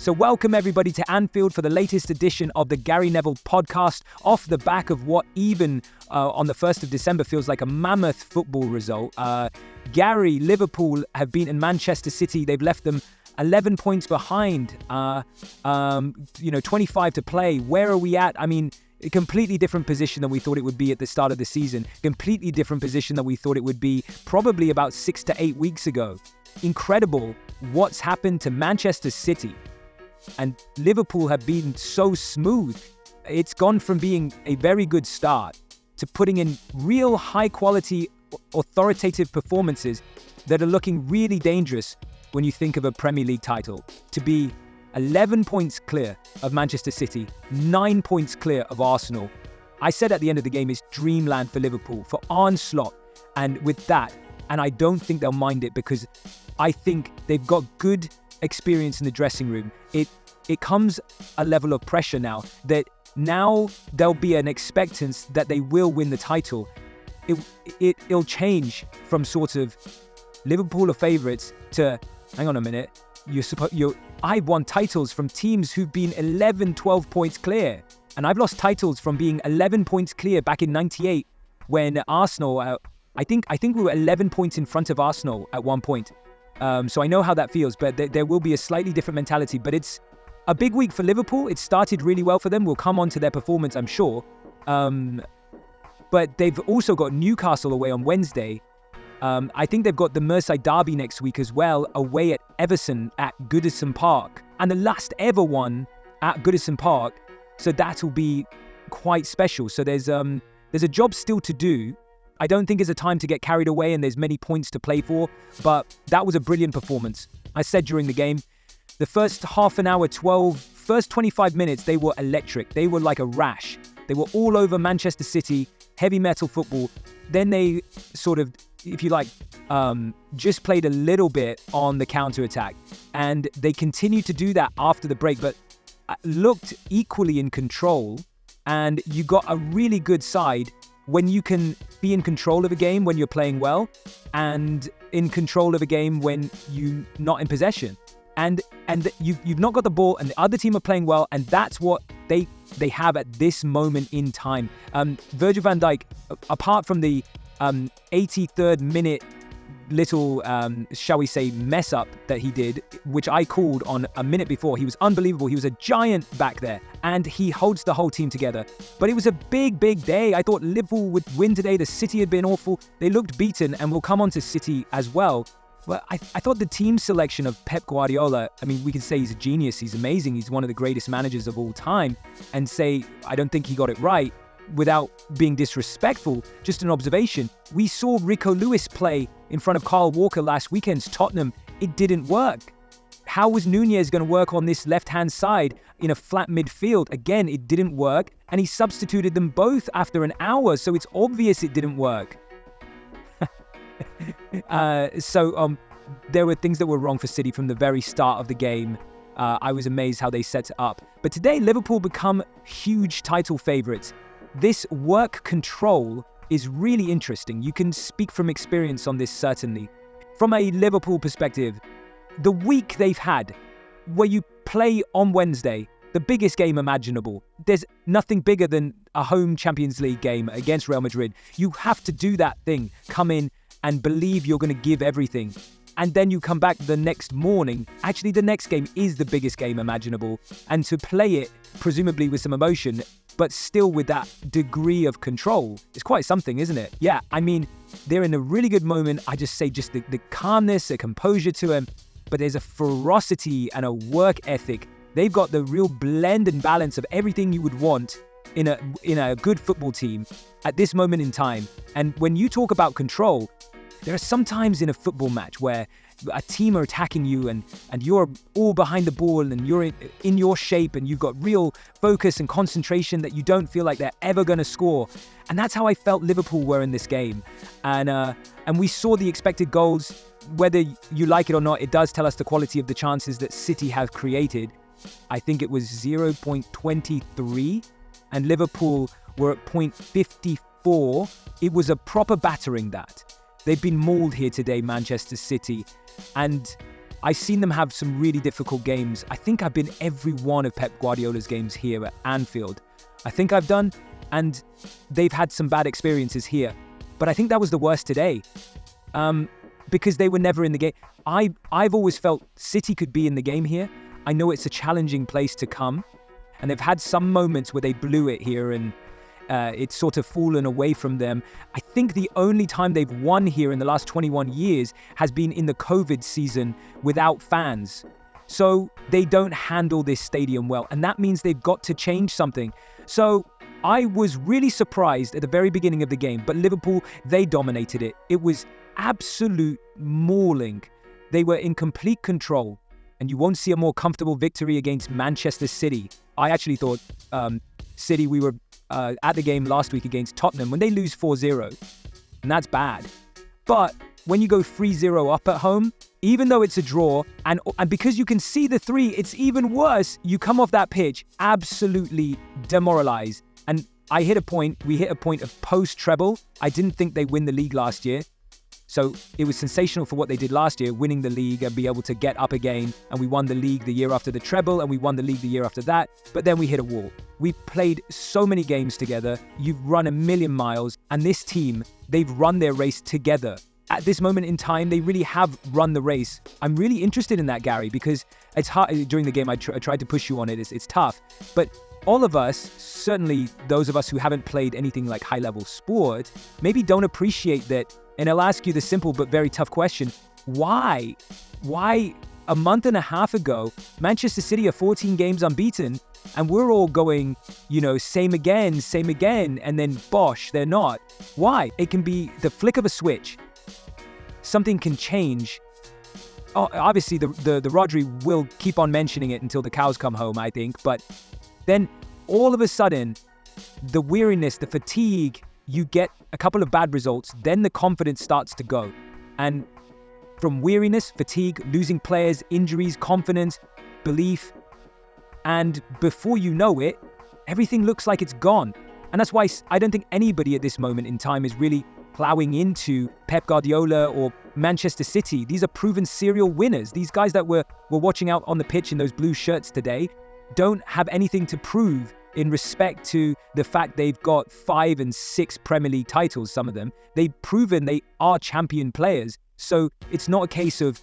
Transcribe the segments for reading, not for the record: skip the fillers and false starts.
So welcome everybody to Anfield for the latest edition of the Gary Neville Podcast, off the back of what even on the 1st of December feels like a mammoth football result. Liverpool have beaten Manchester City. They've left them 11 points behind, 25 to play. Where are we at? I mean, a completely different position than we thought it would be at the start of the season. Completely different position than we thought it would be probably about 6 to 8 weeks ago. Incredible what's happened to Manchester City. And Liverpool have been so smooth. It's gone from being a very good start to putting in real high-quality, authoritative performances that are looking really dangerous when you think of a Premier League title. To be 11 points clear of Manchester City, 9 points clear of Arsenal. I said at the end of the game, it's dreamland for Liverpool, for Arne Slot. And with that, and I don't think they'll mind it, because I think they've got good experience in the dressing room. It comes a level of pressure now that now there'll be an expectance that they will win the title. It'll change from sort of Liverpool are favourites to, hang on a minute, I've won titles from teams who've been 11, 12 points clear. And I've lost titles from being 11 points clear back in 98 when Arsenal, I think we were 11 points in front of Arsenal at one point. So I know how that feels, but there will be a slightly different mentality. But it's a big week for Liverpool. It started really well for them. We'll come on to their performance, I'm sure. But they've also got Newcastle away on Wednesday. I think they've got the Merseyside derby next week as well, away at Everton at Goodison Park. And the last ever one at Goodison Park. So that will be quite special. So there's a job still to do. I don't think it's a time to get carried away and there's many points to play for, but that was a brilliant performance. I said during the game, the first half an hour, first 25 minutes, they were electric. They were like a rash. They were all over Manchester City, heavy metal football. Then they sort of, if you like, just played a little bit on the counter-attack. And they continued to do that after the break, but looked equally in control. And you got a really good side when you can be in control of a game when you're playing well, and in control of a game when you're not in possession. And you've not got the ball and the other team are playing well, and that's what they have at this moment in time. Virgil van Dijk, apart from the 83rd minute little, shall we say, mess up that he did, which I called on a minute before. He was unbelievable. He was a giant back there, and he holds the whole team together. But it was a big day. I thought Liverpool would win today. The City had been awful. They looked beaten, and we'll come on to City as well. But I thought the team selection of Pep Guardiola, I mean, we can say he's a genius. He's amazing. He's one of the greatest managers of all time. And say, I don't think he got it right. Without being disrespectful, just an observation. We saw Rico Lewis play in front of Kyle Walker last weekend's Tottenham. It didn't work. How was Nunez going to work on this left-hand side in a flat midfield? Again, it didn't work. And he substituted them both after an hour, so it's obvious it didn't work. So there were things that were wrong for City from the very start of the game. I was amazed how they set it up. But today, Liverpool become huge title favourites. This work control is really interesting. You can speak from experience on this, certainly. From a Liverpool perspective, the week they've had, where you play on Wednesday, the biggest game imaginable. There's nothing bigger than a home Champions League game against Real Madrid. You have to do that thing, come in and believe you're going to give everything. And then you come back the next morning. Actually, the next game is the biggest game imaginable. And to play it, presumably with some emotion, but still with that degree of control, it's quite something, isn't it? Yeah, I mean, they're in a really good moment. I just say just the calmness, the composure to them, but there's a ferocity and a work ethic. They've got the real blend and balance of everything you would want in a good football team at this moment in time. And when you talk about control, there are some times in a football match where a team are attacking you and you're all behind the ball and you're in your shape and you've got real focus and concentration that you don't feel like they're ever going to score. And that's how I felt Liverpool were in this game. And we saw the expected goals. Whether you like it or not, it does tell us the quality of the chances that City have created. I think it was 0.23 and Liverpool were at 0.54. It was a proper battering that. They've been mauled here today, Manchester City. And I've seen them have some really difficult games. I think I've been every one of Pep Guardiola's games here at Anfield. I think I've done, and they've had some bad experiences here. But I think that was the worst today, because they were never in the game. I've always felt City could be in the game here. I know it's a challenging place to come, and they've had some moments where they blew it here, and it's sort of fallen away from them. I think the only time they've won here in the last 21 years has been in the COVID season without fans. So they don't handle this stadium well, and that means they've got to change something. So I was really surprised at the very beginning of the game, but Liverpool, they dominated it. It was absolute mauling. They were in complete control, and you won't see a more comfortable victory against Manchester City. I actually thought City, we were at the game last week against Tottenham, when they lose 4-0, and that's bad. But when you go 3-0 up at home, even though it's a draw, and because you can see the 3, it's even worse. You come off that pitch absolutely demoralized. And we hit a point of post-treble. I didn't think they'd win the league last year. So it was sensational for what they did last year, winning the league and be able to get up again. And we won the league the year after the treble, and we won the league the year after that. But then we hit a wall. We played so many games together. You've run a million miles. And this team, they've run their race together. At this moment in time, they really have run the race. I'm really interested in that, Gary, because it's hard. During the game, I tried to push you on it. It's tough. But all of us, certainly those of us who haven't played anything like high-level sport, maybe don't appreciate that. And I'll ask you the simple but very tough question. Why a month and a half ago, Manchester City are 14 games unbeaten, and we're all going, same again, and then bosh, they're not. Why? It can be the flick of a switch. Something can change. Oh, obviously, the Rodri will keep on mentioning it until the cows come home, I think. But then all of a sudden, the weariness, the fatigue, you get a couple of bad results, then the confidence starts to go. And from weariness, fatigue, losing players, injuries, confidence, belief, and before you know it, everything looks like it's gone. And that's why I don't think anybody at this moment in time is really plowing into Pep Guardiola or Manchester City. These are proven serial winners. These guys that we're watching out on the pitch in those blue shirts today don't have anything to prove in respect to the fact they've got 5 and 6 Premier League titles, some of them. They've proven they are champion players. So it's not a case of,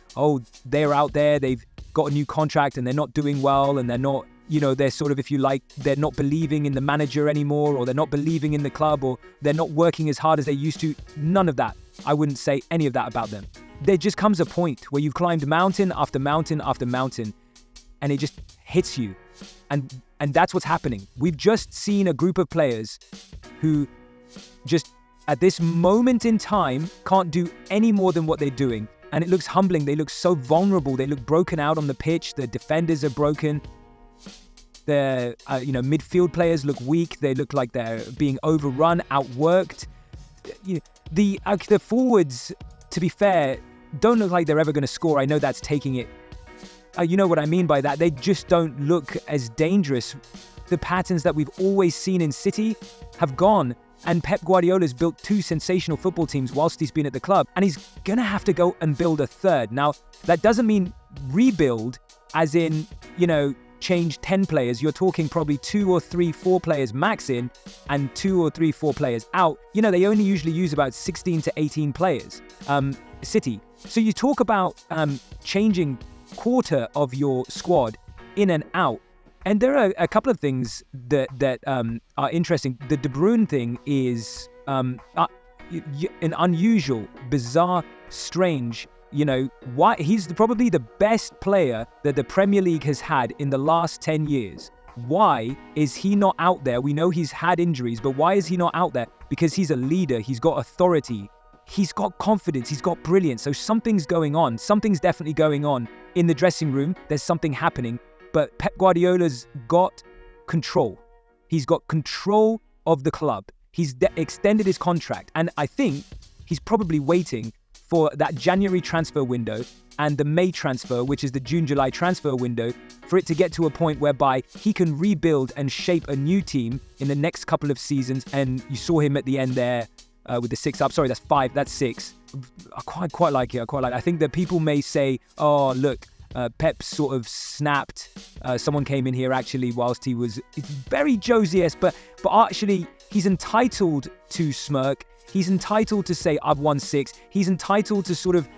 they're out there, they've got a new contract and they're not doing well, and they're not, they're sort of, if you like, they're not believing in the manager anymore, or they're not believing in the club, or they're not working as hard as they used to. None of that. I wouldn't say any of that about them. There just comes a point where you've climbed mountain after mountain after mountain, and it just hits you. And that's what's happening. We've just seen a group of players who just, at this moment in time, can't do any more than what they're doing. And it looks humbling. They look so vulnerable. They look broken out on the pitch. The defenders are broken. The midfield players look weak. They look like they're being overrun, outworked. The forwards, to be fair, don't look like they're ever going to score. I know that's taking it. You know what I mean by that. They just don't look as dangerous. The patterns that we've always seen in City have gone. And Pep Guardiola's built 2 sensational football teams whilst he's been at the club. And he's going to have to go and build a third. Now, that doesn't mean rebuild as in, change 10 players. You're talking probably 2 or 3, 4 players max in and 2 or 3, 4 players out. They only usually use about 16 to 18 players, City. So you talk about changing quarter of your squad in and out. And there are a couple of things that are interesting. The De Bruyne thing is an unusual, bizarre, strange. Why he's probably the best player that the Premier League has had in the last 10 years. Why is he not out there? We know he's had injuries, but why is he not out there? Because he's a leader. He's got authority. He's got confidence. He's got brilliance. So something's going on. Something's definitely going on in the dressing room. There's something happening. But Pep Guardiola's got control. He's got control of the club. He's extended his contract. And I think he's probably waiting for that January transfer window and the May transfer, which is the June-July transfer window, for it to get to a point whereby he can rebuild and shape a new team in the next couple of seasons. And you saw him at the end there with the 6 up. Sorry, that's 5. That's 6. I quite like it. I think that people may say, oh, look, Pep sort of snapped. Someone came in here actually whilst he was very Josie-esque, but actually he's entitled to smirk. He's entitled to say, I've won 6. He's entitled to sort of,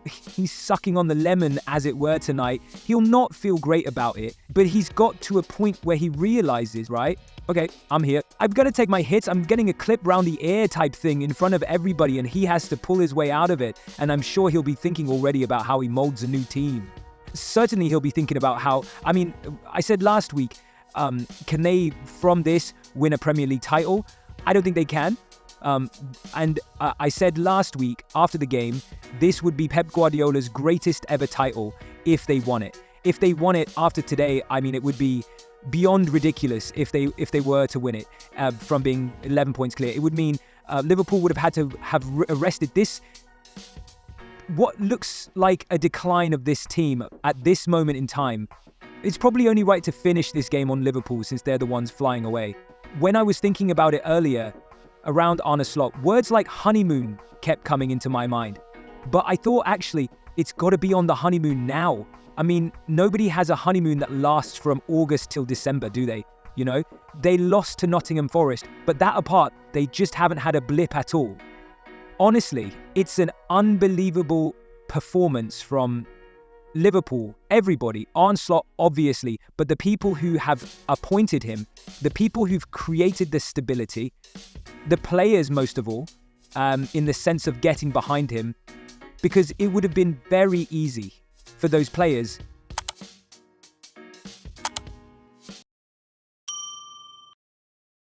he's sucking on the lemon, as it were, tonight. He'll not feel great about it, but he's got to a point where he realizes, right? Okay, I'm here. I'm going to take my hits. I'm getting a clip round the ear type thing in front of everybody, and he has to pull his way out of it. And I'm sure he'll be thinking already about how he molds a new team. Certainly he'll be thinking about how, I said last week, can they, from this, win a Premier League title? I don't think they can. And I said last week, after the game, this would be Pep Guardiola's greatest ever title if they won it. If they won it after today, it would be beyond ridiculous if they were to win it from being 11 points clear. It would mean Liverpool would have had to have arrested this, what looks like a decline of this team at this moment in time. It's probably only right to finish this game on Liverpool since they're the ones flying away. When I was thinking about it earlier, around Arne Slot, words like honeymoon kept coming into my mind. But I thought actually it's got to be on the honeymoon now. Nobody has a honeymoon that lasts from August till December, do they? They lost to Nottingham Forest, but that apart, they just haven't had a blip at all. Honestly, it's an unbelievable performance from Liverpool, everybody, Arne Slot obviously, but the people who have appointed him, the people who've created the stability, the players most of all, in the sense of getting behind him, because it would have been very easy for those players